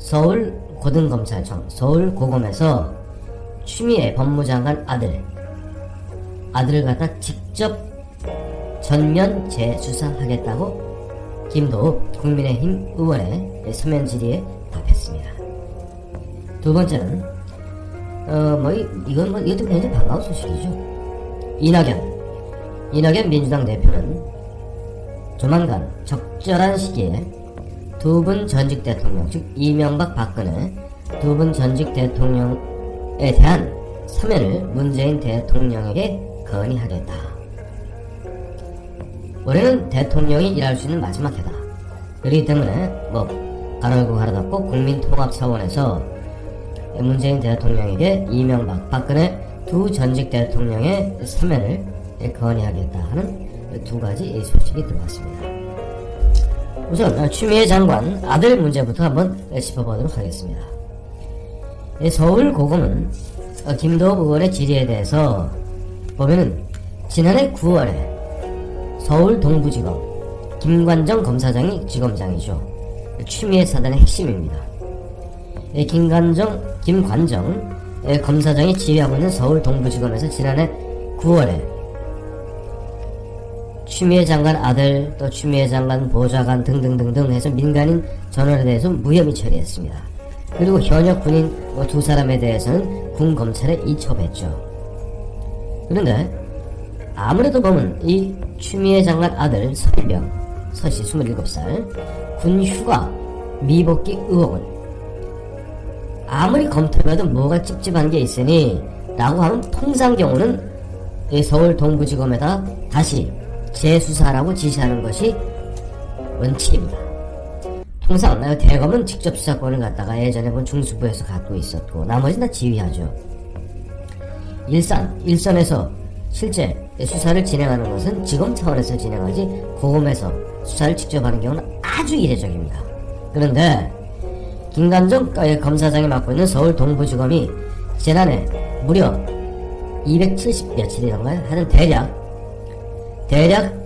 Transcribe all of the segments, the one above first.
서울고등검찰청 서울고검에서 추미애 법무장관 아들을 갖다 직접 전면 재수사하겠다고 김도읍 국민의힘 의원의 서면 질의에 답했습니다. 두 번째는 이것도 굉장히 반가운 소식이죠. 이낙연 민주당 대표는 조만간 적절한 시기에 두 분 전직 대통령, 즉 이명박 박근혜 두 분 전직 대통령에 대한 사면을 문재인 대통령에게 건의하겠다. 올해는 대통령이 일할 수 있는 마지막 해다. 그렇기 때문에 가로 열고 가로 닫고 국민통합 차원에서 문재인 대통령에게 이명박 박근혜 두 전직 대통령의 사면을 건의하겠다 하는 두 가지 소식이 들어왔습니다. 우선 추미애 장관 아들 문제부터 한번 짚어보도록 하겠습니다. 서울고검은 김도읍 의원의 질의에 대해서 보면은 지난해 9월에 서울 동부지검 김관정 검사장이 지검장이죠. 추미애 사단의 핵심입니다. 김관정 검사장이 지휘하고 있는 서울 동부지검에서 지난해 9월에 추미애 장관 아들 또 추미애 장관 보좌관 등등등등 해서 민간인 전원에 대해서 무혐의 처리했습니다. 그리고 현역 군인 두 사람에 대해서는 군 검찰에 이첩했죠. 그런데 아무래도 보면 이 추미애 장관 아들 서씨 27살 군 휴가 미복귀 의혹은 아무리 검토해봐도 뭐가 찝찝한 게 있으니 라고 하면 통상 경우는 서울 동부지검에다 다시 재수사라고 지시하는 것이 원칙입니다. 통상 대검은 직접 수사권을 갖다가 예전에 본 중수부에서 갖고 있었고 나머지는 다 지휘하죠. 일선에서 실제 수사를 진행하는 것은 지검 차원에서 진행하지 고검에서 수사를 직접 하는 경우는 아주 이례적입니다. 그런데 김관정 검사장이 맡고 있는 서울 동부지검이 지난해 무려 270 며칠이던가요? 하여튼 대략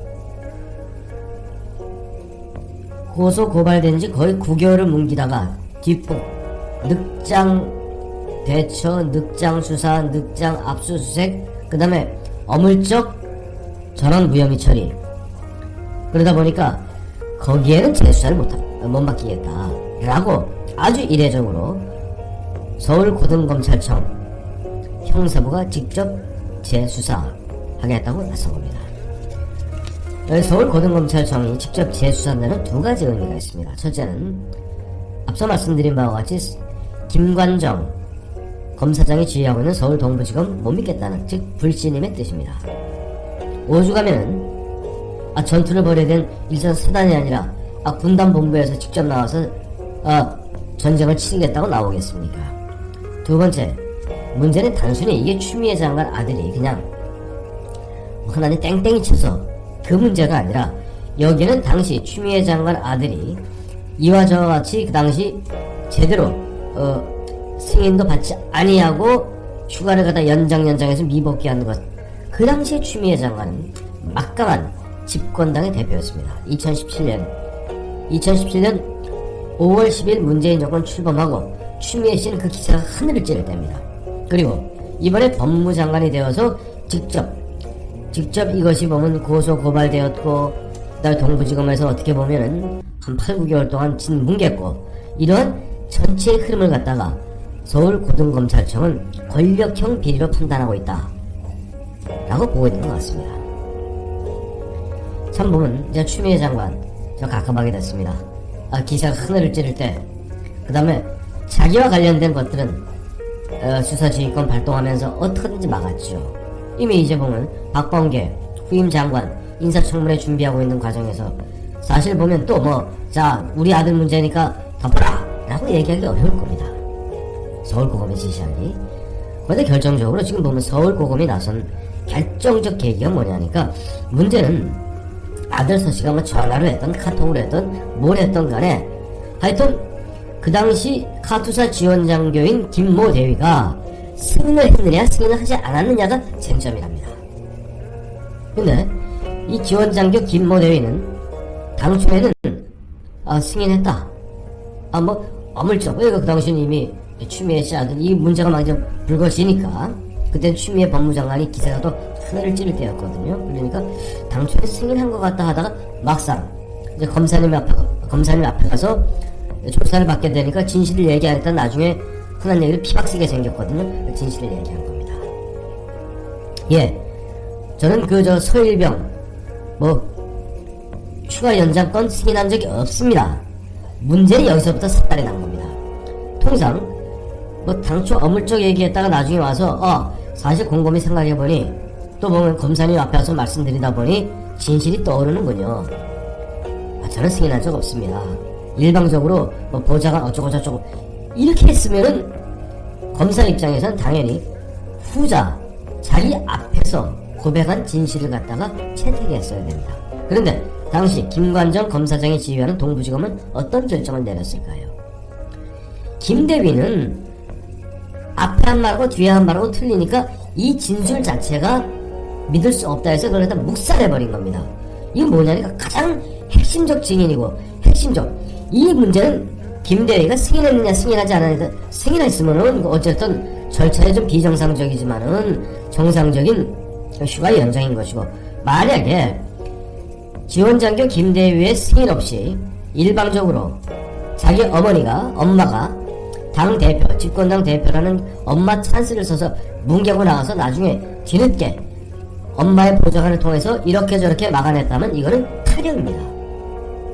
고소 고발된 지 거의 9개월을 뭉기다가 뒷북 늑장 대처, 늑장 수사, 늑장 압수수색, 그 다음에 어물쩍 전원 무혐의 처리. 그러다 보니까 거기에는 재수사를 못 맡기겠다 라고 아주 이례적으로 서울고등검찰청 형사부가 직접 재수사하겠다고 나선 겁니다. 서울고등검찰청이 직접 재수사한다는 두 가지 의미가 있습니다. 첫째는 앞서 말씀드린 바와 같이 김관정 검사장이 지휘하고 있는 서울 동부지검 못 믿겠다는, 즉 불신임의 뜻입니다. 오죽하면은 전투를 벌여야 된 일선 사단이 아니라 군단본부에서 직접 나와서 전쟁을 치르겠다고 나오겠습니까? 두 번째, 문제는 단순히 이게 추미애 장관 아들이 그냥 흔하니 땡땡이 쳐서 그 문제가 아니라 여기는 당시 추미애 장관 아들이 이와 저와 같이 그 당시 제대로 승인도 받지 아니하고 휴가를 가다 연장해서 미복귀하는 것. 그 당시에 추미애 장관은 막강한 집권당의 대표였습니다. 2017년 5월 10일 문재인 정권 출범하고 추미애 씨는 그 기세가 하늘을 찌를 때입니다. 그리고 이번에 법무장관이 되어서 직접 이것이 보면 고소 고발되었고 그다음에 동부지검에서 어떻게 보면은 한 8, 9개월 동안 진뭉갰고 이런 전체의 흐름을 갖다가 서울고등검찰청은 권력형 비리로 판단하고 있다 라고 보고 있는 것 같습니다. 참 보면 이제 추미애 장관 저 가깝하게 됐습니다. 기사가 하늘을 찌를 때 그 다음에 자기와 관련된 것들은 수사지휘권 발동하면서 어떻게든지 막았죠. 이미 이제 보면 박범계 후임 장관 인사청문회 준비하고 있는 과정에서 사실 보면 또 우리 아들 문제니까 덮어라 라고 얘기하기 어려울 겁니다. 서울고검이 지시하기. 그런데 결정적으로 지금 보면 서울고검이 나선 결정적 계기가 뭐냐니까 문제는 아들 서씨가 전화로 했던 카톡으로 했던 뭘 했던 간에 하여튼 그 당시 카투사 지원장교인 김모 대위가 승인을 했느냐 승인을 하지 않았느냐가 쟁점이랍니다. 근데 이 지원장교 김모 대위는 당초에는 승인했다. 어물쩍, 왜 그 당시는 이미 추미애 씨 아들 이 문제가 막 이제 불거지니까 그때 추미애 법무장관이 기세가 또 하늘을 찌를 때였거든요. 그러니까 당초에 승인한 것 같다 하다가 막상 이제 검사님 앞에 가서 조사를 받게 되니까 진실을 얘기하겠다 나중에 흔한 얘기를 피박쓰게 생겼거든요. 진실을 얘기한 겁니다. 예, 저는 서일병 추가 연장권 승인한 적이 없습니다. 문제는 여기서부터 삿발이 난 겁니다. 통상 당초 어물쩍 얘기했다가 나중에 와서 사실 곰곰이 생각해보니 또 보면 검사님 앞에 와서 말씀드리다 보니 진실이 떠오르는군요. 저는 승인한 적 없습니다. 일방적으로 보좌관 어쩌고저쩌고 이렇게 했으면은 검사 입장에서는 당연히 후자 자기 앞에서 고백한 진실을 갖다가 채택했어야 됩니다. 그런데 당시 김관정 검사장이 지휘하는 동부지검은 어떤 결정을 내렸을까요? 김대위는 앞에 한 말하고 뒤에 한 말하고 틀리니까 이 진술 자체가 믿을 수 없다 해서 그걸 다 묵살해버린 겁니다. 이게 뭐냐니까 가장 핵심적 증인이고 이 문제는 김대위가 승인했느냐 승인하지 않았느냐 승인했으면은 어쨌든 절차에 좀 비정상적이지만은 정상적인 휴가 연장인 것이고 만약에 지원장교 김대위의 승인 없이 일방적으로 자기 엄마가 당대표, 집권당 대표라는 엄마 찬스를 써서 뭉개고 나가서 나중에 뒤늦게 엄마의 보좌관을 통해서 이렇게 저렇게 막아냈다면 이거는 타령입니다.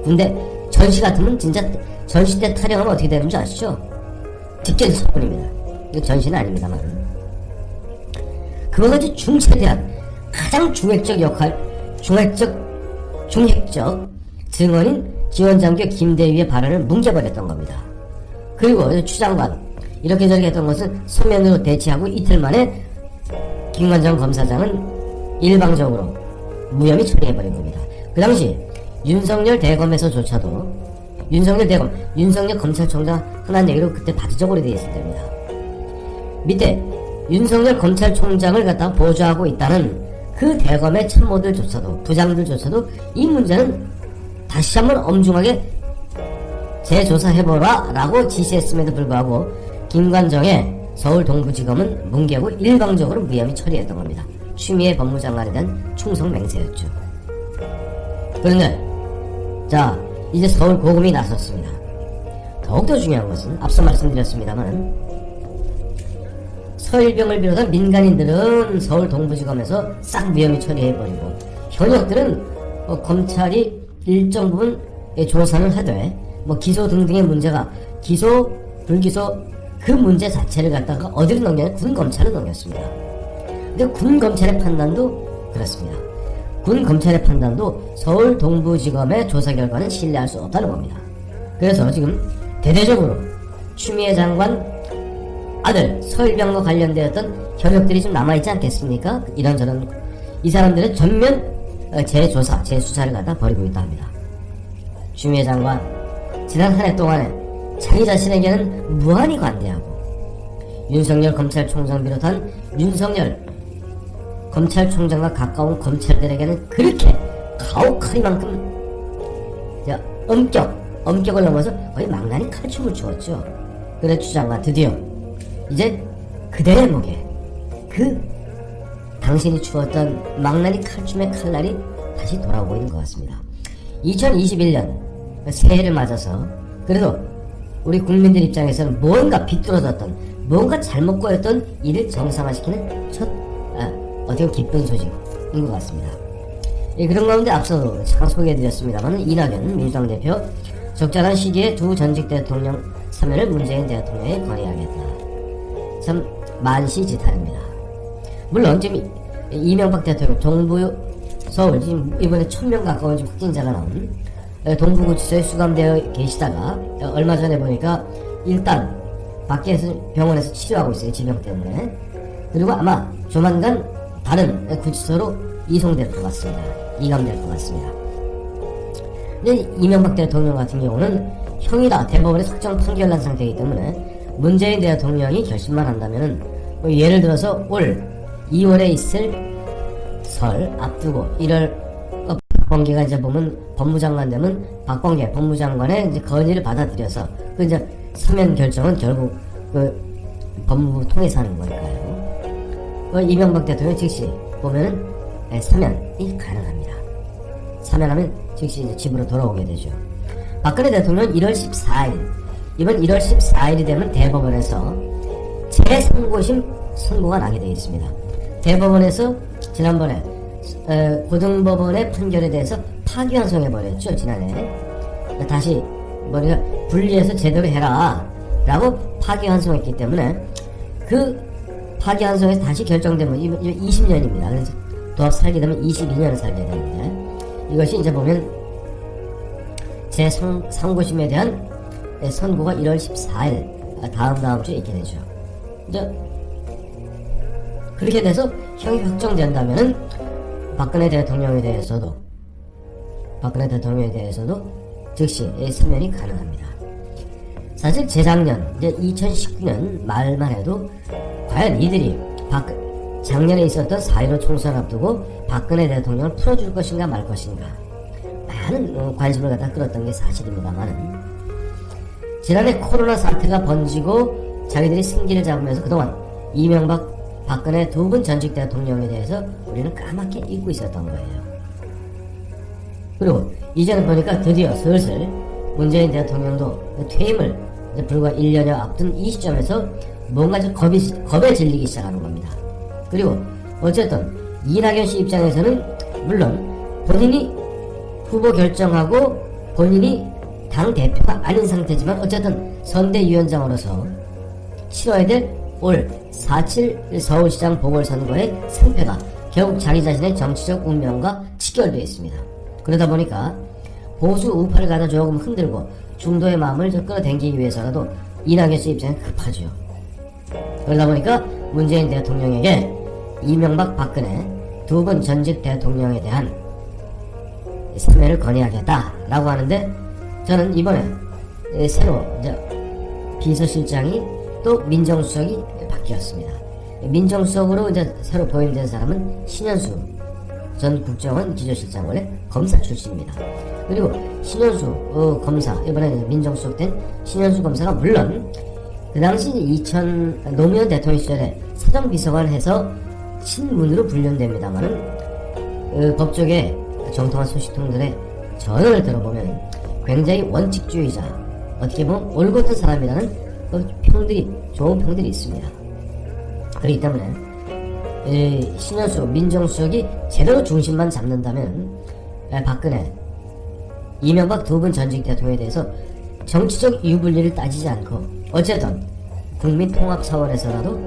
근데 전시 같으면 진짜 전시 때 타령하면 어떻게 되는 줄 아시죠? 직결 처분입니다. 이거 전시는 아닙니다만 그와 같이 중체대한 가장 중핵적 증언인 지원장교 김대위의 발언을 뭉개버렸던 겁니다. 그리고 추장관 이렇게 저렇게 했던 것은 서면으로 대치하고 이틀 만에 김관정 검사장은 일방적으로 무혐의 처리해버린 겁니다. 그 당시 윤석열 검찰총장 흔한 얘기로 그때 바지적으로 되어 있을 때입니다. 밑에 윤석열 검찰총장을 갖다가 보좌하고 있다는 그 대검의 참모들조차도 부장들조차도 이 문제는 다시 한번 엄중하게 재조사해보라 라고 지시했음에도 불구하고 김관정의 서울 동부지검은 뭉개고 일방적으로 무혐의 처리했던 겁니다. 추미애 법무장관에 대한 충성 맹세였죠. 그런데 자 이제 서울 고검이 나섰습니다. 더욱더 중요한 것은 앞서 말씀드렸습니다만 서일병을 비롯한 민간인들은 서울 동부지검에서 싹 무혐의 처리해버리고 현역들은 검찰이 일정 부분 조사를 하되 기소 등등의 문제가 기소 불기소 그 문제 자체를 갖다가 어디로 넘겼냐 군 검찰로 넘겼습니다. 근데 군 검찰의 판단도 그렇습니다. 군 검찰의 판단도 서울 동부지검의 조사 결과는 신뢰할 수 없다는 겁니다. 그래서 지금 대대적으로 추미애 장관 아들 서일병과 관련되었던 현역들이 좀 남아있지 않겠습니까? 이런저런 이 사람들은 전면 재조사, 재수사를 갖다 벌이고 있다 합니다. 추미애 장관 지난 한 해 동안에 자기 자신에게는 무한히 관대하고 윤석열 검찰총장 비롯한 윤석열 검찰총장과 가까운 검찰들에게는 그렇게 가혹하리만큼 엄격을 넘어서 거의 망나니 칼춤을 추었죠. 그래 추장관 드디어 이제 그대의 목에 당신이 추었던 망나니 칼춤의 칼날이 다시 돌아오고 있는 것 같습니다. 2021년 새해를 맞아서 그래도 우리 국민들 입장에서는 뭔가 비뚤어졌던 뭔가 잘못 꼬였던 일을 정상화시키는 어떻게 기쁜 소식인 것 같습니다. 그런 가운데 앞서 잠깐 소개해드렸습니다만 이낙연 민주당 대표 적절한 시기에 두 전직 대통령 사면을 문재인 대통령에 건의하겠다. 참 만시지탄입니다. 물론 지금 이명박 대통령 동부 서울 지금 이번에 1000명 가까운 지금 확진자가 나온 동부구치소에 수감되어 계시다가 얼마 전에 보니까 일단 밖에서 병원에서 치료하고 있어요. 지병 때문에. 그리고 아마 조만간 다른 구치소로 이송될 것 같습니다. 이감될 것 같습니다. 근데 이명박 대통령 같은 경우는 형이다 대법원에 확정 판결 난 상태이기 때문에 문재인 대통령이 결심만 한다면은 예를 들어서 올 2월에 있을 설 앞두고 1월 박범계가 이제 보면 법무장관 되면 박범계 법무장관의 이제 건의를 받아들여서 그 이제 사면 결정은 결국 법무부 통해서 하는 거니까요. 이명박 대통령 즉시 보면은 사면이 가능합니다. 사면하면 즉시 이제 집으로 돌아오게 되죠. 박근혜 대통령은 1월 14일, 이번 1월 14일이 되면 대법원에서 제3고심 선고가 나게 되어 있습니다. 대법원에서 지난번에 고등법원의 판결에 대해서 파기환송해버렸죠, 지난해. 다시 우리가 분리해서 제대로 해라 라고 파기환송했기 때문에 그 파기환송에서 다시 결정되면 20년입니다. 그래서 더 살게 되면 22년을 살게 되는데, 이것이 이제 보면 제3고심에 대한 선고가 1월 14일 다음 주에 있게 되죠. 이제 그렇게 돼서 형이 확정된다면은 박근혜 대통령에 대해서도 즉시 사면이 가능합니다. 사실 재작년 이제 2019년 말만 해도 과연 이들이 작년에 있었던 4.15 총선을 앞두고 박근혜 대통령을 풀어줄 것인가 말 것인가 많은 관심을 갖다 끌었던 게 사실입니다만은, 지난해 코로나 사태가 번지고 자기들이 승기를 잡으면서 그동안 이명박 박근혜 두 분 전직 대통령에 대해서 우리는 까맣게 잊고 있었던 거예요. 그리고 이제는 보니까 드디어 슬슬 문재인 대통령도 퇴임을 불과 1년여 앞둔 이 시점에서 뭔가 좀 겁에 질리기 시작하는 겁니다. 그리고 어쨌든 이낙연 씨 입장에서는 물론 본인이 후보 결정하고 본인이 당 대표가 아닌 상태지만 어쨌든 선대위원장으로서 치러야 될 올 4.7 서울시장 보궐선거의 승패가 결국 자기 자신의 정치적 운명과 직결되어 있습니다. 그러다 보니까 보수 우파를 갖다 조금 흔들고 중도의 마음을 좀 끌어당기기 위해서라도 이낙연 씨 입장이 급하죠. 그러다 보니까 문재인 대통령에게 이명박 박근혜 두 분 전직 대통령에 대한 사면을 건의하겠다라고 하는데, 저는 이번에 새로 이제 비서실장이 또 민정수석이 바뀌었습니다. 민정수석으로 이제 새로 보임된 사람은 신현수 전 국정원 기조실장, 원래 검사 출신입니다. 그리고 신현수 검사, 이번에 민정수석 된 신현수 검사가 물론 그 당시 노무현 대통령 시절에 사정비서관 해서 친문으로 분류됩니다만은 법조계 정통한 소식통들의 전언을 들어보면 굉장히 원칙주의자, 어떻게 보면 올곧은 사람이라는 좋은 평들이 있습니다. 그렇기 때문에 신현수 민정수석이 제대로 중심만 잡는다면 박근혜, 이명박 두 분 전직 대통령에 대해서 정치적 유불리를 따지지 않고 어쨌든 국민 통합 차원에서라도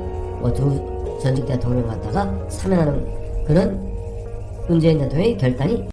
두 전직 대통령 갖다가 사면하는 그런 문재인 대통령의 결단이